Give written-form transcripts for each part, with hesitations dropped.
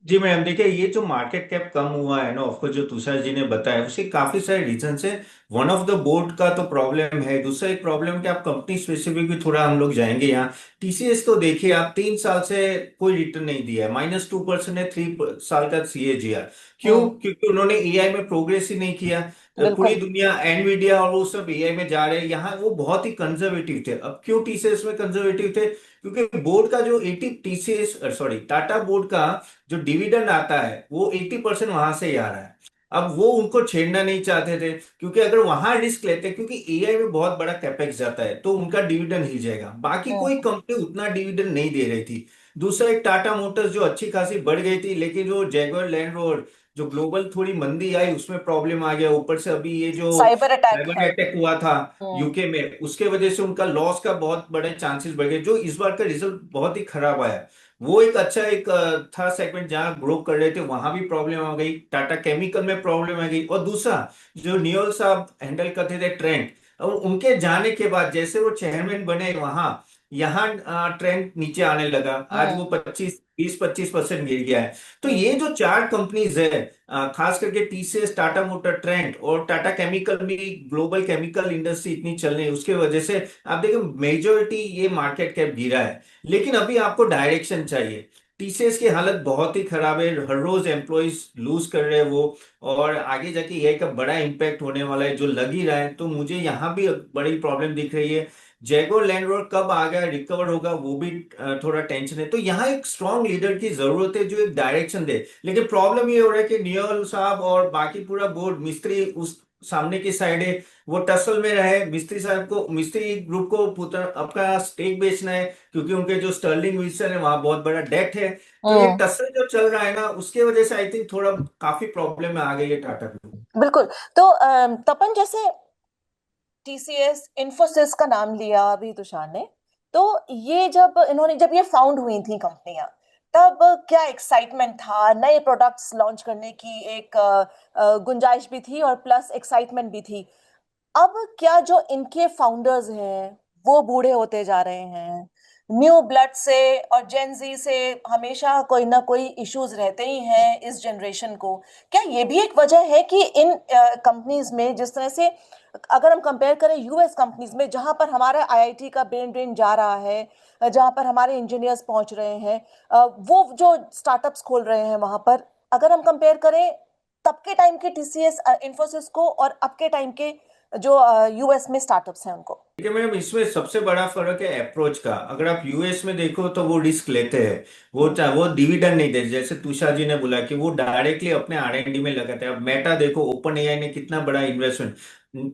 जी ma'am, देखिए ये जो मार्केट कैप कम हुआ है ना, ऑफकोर्स जो तुषार जी ने बताया उसके काफी सारे रीजन है। वन ऑफ द बोर्ड का तो प्रॉब्लम है, दूसरा एक प्रॉब्लम कि आप कंपनी स्पेसिफिक भी थोड़ा हम लोग जाएंगे यहाँ। टीसीएस तो देखिए आप 3 साल से कोई रिटर्न नहीं दिया है, -2% है 3 साल का CAGR। क्यों? हम्म। क्योंकि उन्होंने एआई में प्रोग्रेस ही नहीं किया। पूरी बिल्कुल। दुनिया एनवीडिया और वो सब एआई में जा रहे हैं, यहाँ वो बहुत ही कंजर्वेटिव थे। अब क्यों टीसीएस में कंजर्वेटिव थे? क्योंकि बोर्ड का जो 80 टीसीएस सॉरी टाटा बोर्ड का जो डिविडेंड आता है वो 80% वहां से ही आ रहा है। अब वो उनको छेड़ना नहीं चाहते थे, क्योंकि अगर वहां रिस्क लेते, क्योंकि एआई में बहुत बड़ा कैपेक्स जाता है तो उनका डिविडेंड हिल जाएगा। बाकी कोई हम्म। कंपनी उतना डिविडेंड नहीं दे रही थी। दूसरा एक टाटा मोटर्स जो अच्छी खासी बढ़ गई थी, लेकिन जो जैगुआर लैंड रोवर जो ग्लोबल थोड़ी मंदी आई उसमें प्रॉब्लम आ गया। ऊपर से अभी ये जो साइबर अटैक साइबर है। अटैक हुआ था हम्म। यूके में, उसके वजह से उनका लॉस का बहुत बड़े चांसेस बढ़ गए। जो इस बार का रिजल्ट बहुत ही खराब आया, वो एक अच्छा एक था सेगमेंट जहां ग्रो कर रहे थे, वहां भी प्रॉब्लम आ गई। टाटा केमिकल में प्रॉब्लम आ गई। और दूसरा जो नियोल साहब हैंडल करते थे ट्रेंड, और उनके जाने के बाद जैसे वो चेयरमैन बने वहां, यहाँ ट्रेंड नीचे आने लगा। आज वो हम्म। 25% गिर गया है। तो हम्म। ये जो चार कंपनीज है, खास करके टीसीएस, टाटा मोटर, ट्रेंट और टाटा केमिकल भी, ग्लोबल केमिकल इंडस्ट्री इतनी चल रही है उसके वजह से आप देखो मेजोरिटी ये मार्केट कैप गिरा है। लेकिन अभी आपको डायरेक्शन चाहिए। टीसीएस की हालत बहुत ही खराब है, हर रोज एम्प्लॉयज लूज कर रहे हैं वो। और आगे जाके एआई का बड़ा इम्पैक्ट होने वाला है जो लग ही रहा है, तो मुझे यहाँ भी बड़ी प्रॉब्लम दिख रही है। जयगोर लैंड रोवर कब आ गया रिकवर होगा वो भी थोड़ा टेंशन है। तो यहाँ एक स्ट्रांग लीडर की जरूरत है जो एक डायरेक्शन दे। लेकिन प्रॉब्लम ये हो रहा है कि नियल साहब और बाकी पूरा बोर्ड, मिस्त्री उस सामने की साइड है, वो टसल में रहे। मिस्त्री साहब को, मिस्त्री ग्रुप को पुत्र अपना स्टेक बेचना है, क्योंकि उनके जो स्टर्लिंग विल्सन है वहां बहुत बड़ा डेट है। तो ये हम्म। टसल जो चल रहा है ना, उसके वजह से आई थिंक थोड़ा काफी प्रॉब्लम में आ गई है टाटा ग्रुप। बिल्कुल। तो तपन, जैसे टीसीएस इंफोसिस का नाम लिया अभी तुषार ने, तो ये जब ये फाउंड हुई थी कंपनियां, तब क्या एक्साइटमेंट था, नए प्रोडक्ट्स लॉन्च करने की एक गुंजाइश भी थी और प्लस एक्साइटमेंट भी थी। अब क्या जो इनके फाउंडर्स हैं वो बूढ़े होते जा रहे हैं, न्यू ब्लड से और जेन जी से हमेशा कोई ना कोई इश्यूज रहते ही हैं इस जनरेशन को। क्या ये भी एक वजह है कि इन कंपनीज में जिस तरह से, अगर हम कंपेयर करें यूएस कंपनीज में जहां पर हमारा आईआईटी का ब्रेन ड्रेन जा रहा है, जहां पर हमारे इंजीनियर्स पहुंच रहे हैं, वो जो स्टार्टअप्स खोल रहे हैं वहां पर, अगर हम कंपेयर करें तब के टाइम के टीसीएस इंफोसिस को और अब के टाइम के जो यूएस में स्टार्टअप्स हैं उनको। ठीक है मैम, इसमें सबसे बड़ा फर्क है अप्रोच का। अगर आप यूएस में देखो तो वो रिस्क लेते हैं, वो डिविडेंड नहीं देते। जैसे तुषार जी ने बोला कि वो डायरेक्टली अपने R&D में लगाते हैं। अब मेटा देखो, ओपन एआई ने कितना बड़ा इन्वेस्टमेंट,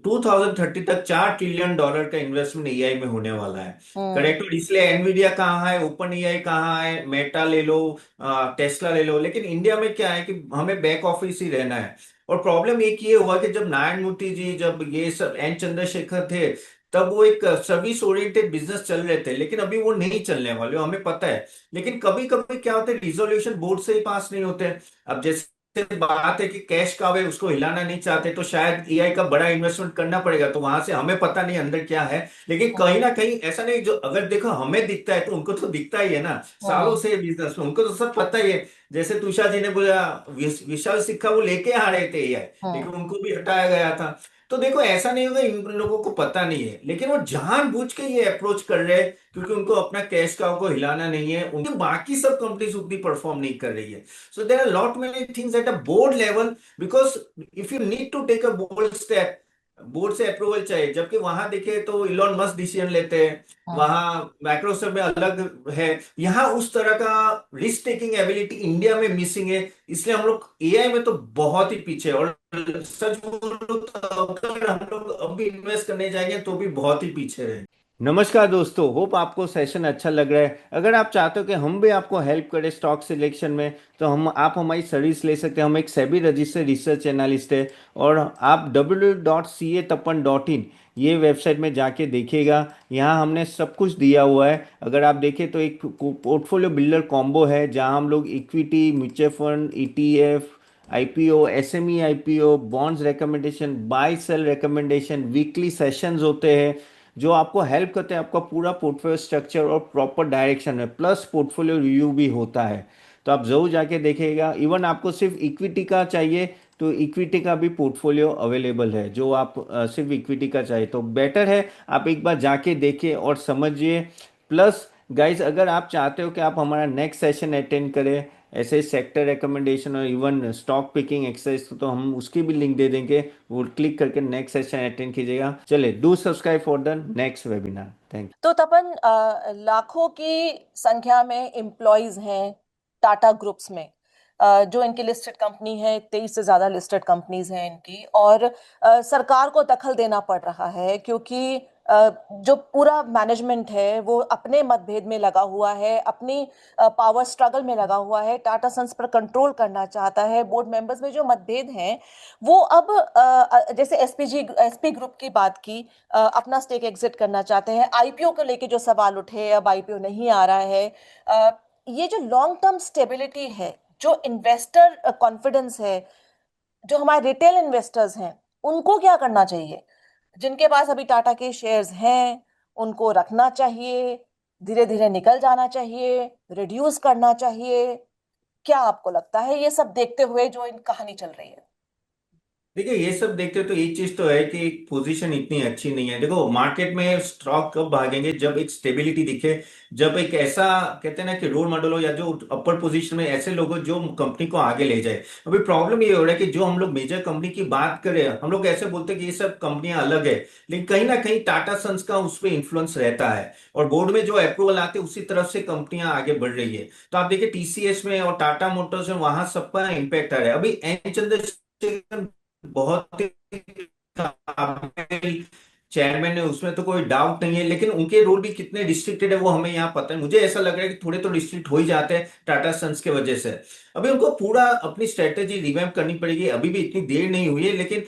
2030 तक $4 ट्रिलियन का इन्वेस्टमेंट एआई में होने वाला है। हम्म। करेक्ट। इसलिए एनवीडिया कहाँ है, ओपन एआई कहाँ है, मेटा ले लो, टेस्ला ले लो। लेकिन इंडिया में क्या है कि हमें बैक ऑफिस ही रहना है। और प्रॉब्लम एक ये हुआ कि जब नारायण मूर्ति जी, जब ये सब एन चंद्रशेखर थे, तब वो एक सर्विस ओरिएंटेड बिजनेस चल रहे थे। लेकिन अभी वो नहीं चलने वाले, वो हमें पता है। लेकिन कभी कभी क्या होता है, रिजोल्यूशन बोर्ड से ही पास नहीं होते। अब जैसे बात है कि कैश काव है उसको हिलाना नहीं चाहते, तो शायद एआई का बड़ा इन्वेस्टमेंट करना पड़ेगा। तो वहां से हमें पता नहीं अंदर क्या है। लेकिन कहीं हम्म। ना कहीं ऐसा नहीं, जो अगर देखो हमें दिखता है तो उनको तो दिखता ही है ना, सालों हम्म। से बिजनेस में उनको तो सब पता ही है। जैसे तुषार जी ने बोला, विशाल सिक्का वो लेके आ रहे थे एआई, लेकिन हम्म। उनको भी हटाया गया था। तो देखो ऐसा नहीं होगा इन लोगों को पता नहीं है, लेकिन वो जानबूझ के ये अप्रोच कर रहे हैं, क्योंकि उनको अपना कैश काउ को हिलाना नहीं है। उनकी बाकी सब कंपनीज उतनी परफॉर्म नहीं कर रही है। So there are lot many things at a board level, because if you need to take a bold step, board से अप्रूवल चाहिए। जबकि वहां देखे तो इलॉन मस्क डिसीजन लेते हैं, हम्म। वहां माइक्रोसॉफ्ट में अलग है। यहाँ उस तरह का रिस्क टेकिंग एबिलिटी इंडिया में मिसिंग है। इसलिए हम लोग एआई में तो बहुत ही पीछे हैं। और सच बोलो तो अगर हम लोग अभी इन्वेस्ट करने जाएंगे तो भी बहुत ही पीछे रहे। नमस्कार दोस्तों, होप आपको सेशन अच्छा लग रहा है। अगर आप चाहते हो कि हम भी आपको हेल्प करें स्टॉक सिलेक्शन में, तो हम आप हमारी सर्विस ले सकते हैं। हम एक सेबी रजिस्टर्ड रिसर्च एनालिस्ट है। और आप www.catapan.in ये वेबसाइट में जाके देखिएगा, यहाँ हमने सब कुछ दिया हुआ है। अगर आप देखें तो एक पोर्टफोलियो बिल्डर कॉम्बो है, जहाँ हम लोग equity, mutual fund, ETF, IPO, SME IPO, bonds recommendation, buy sell recommendation, weekly sessions होते हैं जो आपको हेल्प करते हैं आपका पूरा पोर्टफोलियो स्ट्रक्चर और प्रॉपर डायरेक्शन में, प्लस पोर्टफोलियो रिव्यू भी होता है। तो आप जरूर जाके देखिएगा। इवन आपको सिर्फ इक्विटी का चाहिए तो इक्विटी का भी पोर्टफोलियो अवेलेबल है, जो आप सिर्फ इक्विटी का चाहिए तो बेटर है आप एक बार जाके देखिए और समझिए। प्लस गाइस, अगर आप चाहते हो कि आप हमारा नेक्स्ट सेशन अटेंड करें ऐसे सेक्टर रिकमेंडेशन और इवन स्टॉक पिकिंग एक्सरसाइज, तो हम उसकी भी लिंक दे देंगे, वो क्लिक करके नेक्स्ट सेशन अटेंड कीजिएगा। चलिए, do subscribe for the next webinar. Thank तो तपन, लाखों की संख्या में एम्प्लॉयज हैं टाटा ग्रुप्स में, जो इनकी लिस्टेड कंपनी है, 23 से ज्यादा लिस्टेड कंपनीज हैं इनकी, और सरकार को दखल देना पड़ रहा है क्योंकि जो पूरा मैनेजमेंट है वो अपने मतभेद में लगा हुआ है, अपनी पावर स्ट्रगल में लगा हुआ है, टाटा सन्स पर कंट्रोल करना चाहता है। बोर्ड मेंबर्स में जो मतभेद हैं वो अब जैसे एसपी ग्रुप की बात की, अपना स्टेक एग्जिट करना चाहते हैं। आईपीओ को लेके जो सवाल उठे, अब आईपीओ नहीं आ रहा है। अ, ये जो लॉन्ग टर्म स्टेबिलिटी है, जो इन्वेस्टर कॉन्फिडेंस है, जो हमारे रिटेल इन्वेस्टर्स हैं, उनको क्या करना चाहिए? जिनके पास अभी टाटा के शेयर्स हैं, उनको रखना चाहिए, धीरे धीरे निकल जाना चाहिए, रिड्यूस करना चाहिए? क्या आपको लगता है ये सब देखते हुए जो इन कहानी चल रही है? देखिए, ये सब देखते हो तो एक चीज तो है कि पोजीशन इतनी अच्छी नहीं है। देखो, मार्केट में स्टॉक कब भागेंगे जब एक स्टेबिलिटी दिखे, जब एक ऐसा कहते हैं ना कि रोल मॉडल हो या जो अपर पोजीशन में ऐसे लोग हो जो कंपनी को आगे ले जाए। अभी प्रॉब्लम ये हो रहा है कि जो हम लोग मेजर कंपनी की बात करें, हम लोग ऐसे बोलते हैं कि ये सब कंपनियां अलग है, लेकिन कहीं ना कहीं टाटा सन्स का उस पर इंफ्लुएंस रहता है, और बोर्ड में जो अप्रूवल आते हैं उसी तरफ से कंपनियां आगे बढ़ रही है। तो आप देखिए टीसीएस में और टाटा मोटर्स में वहां सबका इम्पैक्ट आ रहा है। अभी एन चंद्रशेखर बहुत ही काबिल चेयरमैन है, उसमें तो कोई डाउट नहीं है, लेकिन उनके रोल भी कितने रिस्ट्रिक्टेड है वो हमें यहाँ पता है। मुझे ऐसा लग रहा है कि थोड़े तो रिस्ट्रिक्ट हो ही जाते हैं टाटा सन्स के वजह से। अभी उनको पूरा अपनी स्ट्रेटेजी रिवैम्प करनी पड़ेगी। अभी भी इतनी देर नहीं हुई है, लेकिन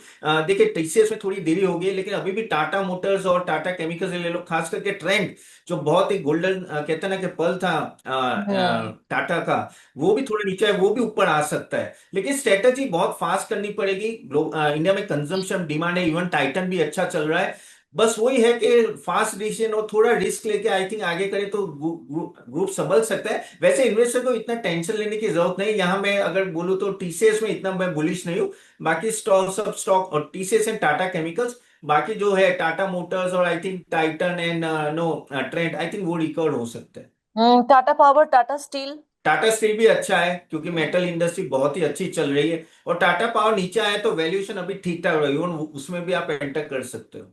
देखिए टीसीएस में थोड़ी देरी हो गई है, लेकिन अभी भी टाटा मोटर्स और टाटा केमिकल्स ले लो, खास करके ट्रेंड जो बहुत ही गोल्डन कहते हैं ना कि पल था हम्म। टाटा का, वो भी थोड़ा नीचे है, वो भी ऊपर आ सकता है। लेकिन स्ट्रेटेजी बहुत फास्ट करनी पड़ेगी। इंडिया में कंजम्पशन डिमांड है, इवन टाइटन भी अच्छा चल रहा है। बस वही है कि फास्ट डिसीजन और थोड़ा रिस्क लेके आई थिंक आगे करे तो ग्रुप संभल सकता है। वैसे इन्वेस्टर को इतना टेंशन लेने की जरूरत नहीं। यहाँ मैं अगर बोलूँ तो टीसीएस में इतना मैं बुलिश नहीं हूँ। बाकी स्टॉक, सब स्टॉक और टीसीएस एंड टाटा केमिकल्स, बाकी जो है टाटा मोटर्स और I think Titan and no trend, I think वो रिकवर हो सकता है। Tata power, Tata steel. Tata steel भी अच्छा है क्योंकि मेटल इंडस्ट्री बहुत ही अच्छी चल रही है, और टाटा पावर नीचे आए तो वैल्यूएशन अभी ठीक ठाक रही है, उसमें भी आप एंटर कर सकते हो।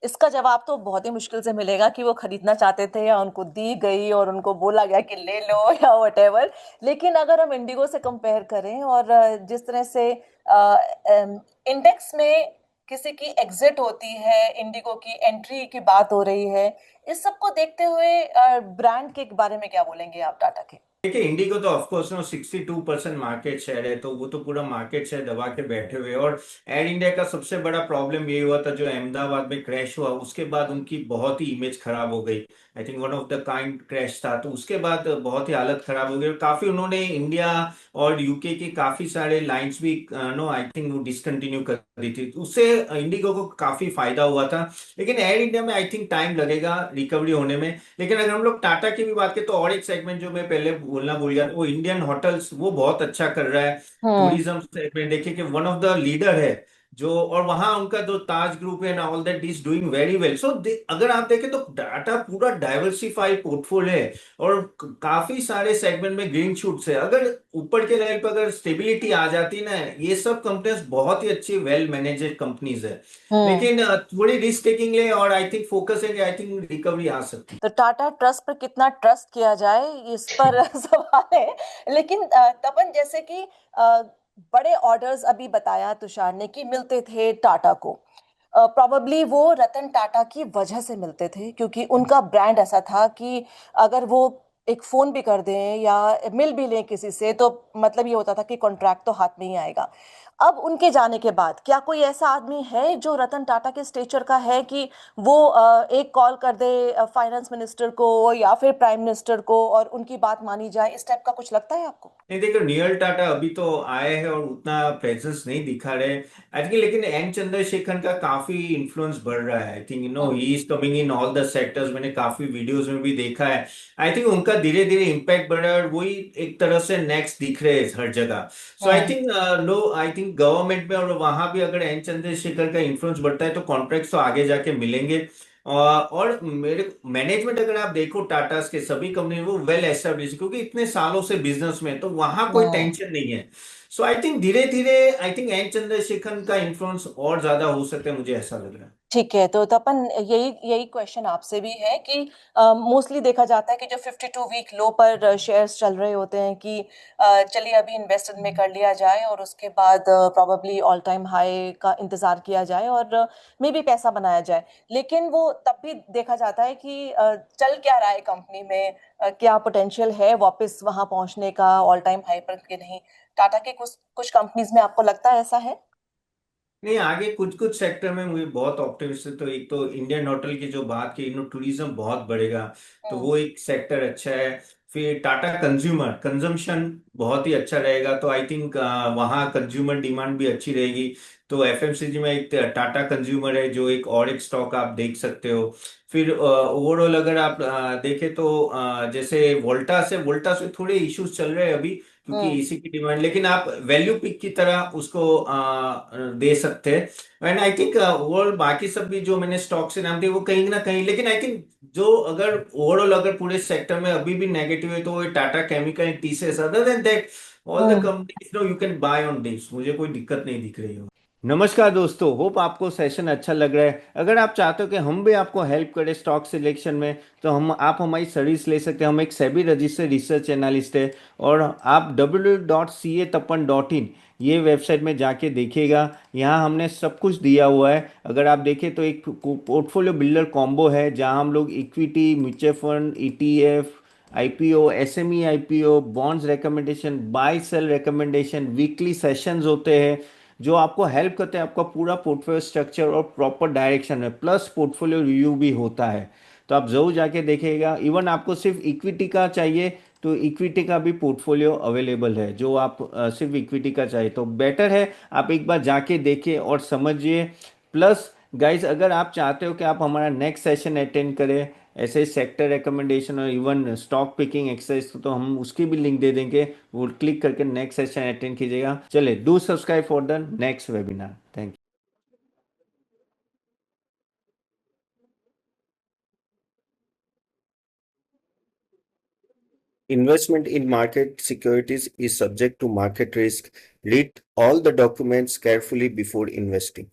इसका जवाब तो बहुत ही मुश्किल से मिलेगा कि वो खरीदना चाहते थे या उनको दी गई और उनको बोला गया कि ले लो या वटेवर। लेकिन अगर हम इंडिगो से कंपेयर करें और जिस तरह से इंडेक्स में किसी की एग्जिट होती है, इंडिगो की एंट्री की बात हो रही है, इस सब को देखते हुए ब्रांड के बारे में क्या बोलेंगे आप टाटा के? देखिए, इंडिगो तो ऑफकोर्स नो 62% मार्केट शेयर है, तो वो तो पूरा मार्केट शेयर दबा के बैठे हुए हैं। और एयर इंडिया का सबसे बड़ा प्रॉब्लम ये हुआ था जो अहमदाबाद में क्रैश हुआ, उसके बाद उनकी बहुत ही इमेज खराब हो गई। I think one of the kind crash था, तो उसके बाद बहुत ही हालत खराब हो गई, और काफी उन्होंने इंडिया और यूके के काफी सारे लाइंस भी नो आई थिंक वो डिसकंटिन्यू कर दी थी, तो उससे इंडिगो को काफी फायदा हुआ था। लेकिन एयर इंडिया में आई थिंक टाइम लगेगा रिकवरी होने में। लेकिन अगर हम लोग टाटा की भी बात करें तो और एक सेगमेंट जो मैं पहले बोलना भूल गया, वो इंडियन होटल्स, वो बहुत अच्छा कर रहा है। हम्म। टूरिज्म सेगमेंट देखिए कि वन ऑफ द लीडर है जो, और वहां उनका जो ताज ग्रुप है ना, all that is doing very well. So अगर आप देखें तो टाटा पूरा डाइवर्सिफाइड पोर्टफोलियो है, और काफी सारे सेगमेंट में ग्रीन शूट्स है। अगर ऊपर के लेवल पर अगर स्टेबिलिटी आ जाती ना, ये सब कंपनीज बहुत ही अच्छी वेल मैनेजेड कंपनीज है। हम्म। लेकिन थोड़ी रिस्क टेकिंग ले और आई थिंक फोकस है कि आई थिंक रिकवरी आ सकती तो टाटा ट्रस्ट पर कितना ट्रस्ट किया जाए, इस पर सवाल है। लेकिन तपन, जैसे कि बड़े ऑर्डर्स अभी बताया तुषार ने कि मिलते थे टाटा को, प्रोबेबली वो रतन टाटा की वजह से मिलते थे क्योंकि उनका ब्रांड ऐसा था कि अगर वो एक फोन भी कर दें या मिल भी लें किसी से तो मतलब ये होता था कि कॉन्ट्रैक्ट तो हाथ में ही आएगा। अब उनके जाने के बाद क्या कोई ऐसा आदमी है जो रतन टाटा के स्टेचर का है कि वो एक कॉल कर दे फाइनेंस मिनिस्टर को या फिर प्राइम मिनिस्टर को और उनकी बात मानी जाए? इस टाइप का कुछ लगता है आपको? नहीं? देखो, नियल टाटा अभी तो आए हैं और उतना प्रेजेंस नहीं दिखा रहे आई थिंक, लेकिन एन चंद्रशेखर का काफी इन्फ्लुएंस बढ़ रहा है। I think he is coming in all the sectors, मैंने काफी वीडियोस में भी देखा है। आई थिंक उनका उनका धीरे धीरे इम्पैक्ट बढ़ रहा है और वही एक तरह से नेक्स्ट दिख रहे हैं हर जगह। So I think no, I think government में और वहां भी अगर एन चंद्रशेखर का इन्फ्लुएंस बढ़ता है तो कॉन्ट्रैक्ट तो आगे जाके मिलेंगे। और मेरे मैनेजमेंट अगर आप देखो टाटा के सभी कंपनी वो वेल एस्टेब्लिश, क्योंकि इतने सालों से बिजनेस में, तो वहां कोई हम्म। टेंशन नहीं है। सो आई थिंक धीरे धीरे आई थिंक एन चंद्रशेखर का इन्फ्लुएंस और ज्यादा हो सकता है, मुझे ऐसा लग रहा है। ठीक है, तो तपन यही यही क्वेश्चन आपसे भी है कि मोस्टली देखा जाता है कि जो 52 वीक लो पर शेयर्स चल रहे होते हैं कि चलिए अभी इन्वेस्टेड में कर लिया जाए और उसके बाद प्रोबेबली ऑल टाइम हाई का इंतजार किया जाए और मे भी पैसा बनाया जाए। लेकिन वो तब भी देखा जाता है कि चल क्या रहा है कंपनी में, क्या पोटेंशियल है वापस वहां पहुंचने का ऑल टाइम हाई पर कि नहीं। टाटा के कुछ कुछ कंपनीज में आपको लगता है ऐसा है? नहीं, आगे कुछ कुछ सेक्टर में मुझे बहुत ऑप्टिमिस्टिक, तो एक तो इंडियन होटल की जो बात की, टूरिज्म बहुत बढ़ेगा, तो हम्म। वो एक सेक्टर अच्छा है। फिर टाटा कंज्यूमर कंजम्पशन बहुत ही अच्छा रहेगा, तो आई थिंक वहाँ कंज्यूमर डिमांड भी अच्छी रहेगी। तो एफएमसीजी में एक टाटा कंज्यूमर है जो एक और एक स्टॉक आप देख सकते हो। फिर ओवरऑल अगर आप देखें तो जैसे वोल्टा से थोड़े इश्यूज चल रहे हैं अभी, क्योंकि हम्म। इसी की डिमांड, लेकिन आप वैल्यू पिक की तरह उसको दे सकते हैं। एंड आई थिंक ओवरऑल बाकी सब भी जो मैंने स्टॉक से नाम दिए वो कहीं ना कहीं, लेकिन आई थिंक जो अगर ओवरऑल अगर पूरे सेक्टर में अभी भी नेगेटिव है तो वो Tata chemical and TCS, other than that all the hmm. Companies no you can buy on this, मुझे कोई दिक्कत नहीं दिख रही है। नमस्कार दोस्तों, होप आपको सेशन अच्छा लग रहा है। अगर आप चाहते हो कि हम भी आपको हेल्प करें स्टॉक सिलेक्शन में, तो हम आप हमारी सर्विस ले सकते हैं। हम एक सेबी रजिस्टर्ड रिसर्च एनालिस्ट है, और आप www.catapan.in ये वेबसाइट में जाके देखिएगा। यहाँ हमने सब कुछ दिया हुआ है। अगर आप देखें तो एक पोर्टफोलियो बिल्डर कॉम्बो है, जहाँ हम लोग equity, mutual fund, ETF, IPO, SME IPO, bonds recommendation, buy sell recommendation, weekly sessions होते हैं जो आपको हेल्प करते हैं आपका पूरा पोर्टफोलियो स्ट्रक्चर और प्रॉपर डायरेक्शन में, प्लस पोर्टफोलियो रिव्यू भी होता है। तो आप जरूर जाके देखिएगा। इवन आपको सिर्फ इक्विटी का चाहिए तो इक्विटी का भी पोर्टफोलियो अवेलेबल है, जो आप सिर्फ इक्विटी का चाहिए तो बेटर है आप एक बार जाके देखिए और समझिए। प्लस गाइज, अगर आप चाहते हो कि आप हमारा नेक्स्ट सेशन अटेंड करें ऐसे सेक्टर रिकमेंडेशन और इवन स्टॉक पिकिंग एक्सरसाइज, तो हम उसकी भी लिंक दे देंगे, वो क्लिक करके नेक्स्ट सेशन अटेंड कीजिएगा। चले, do subscribe for the next webinar. Thank you. Investment in market securities is subject to market risk. Read all the documents carefully before investing.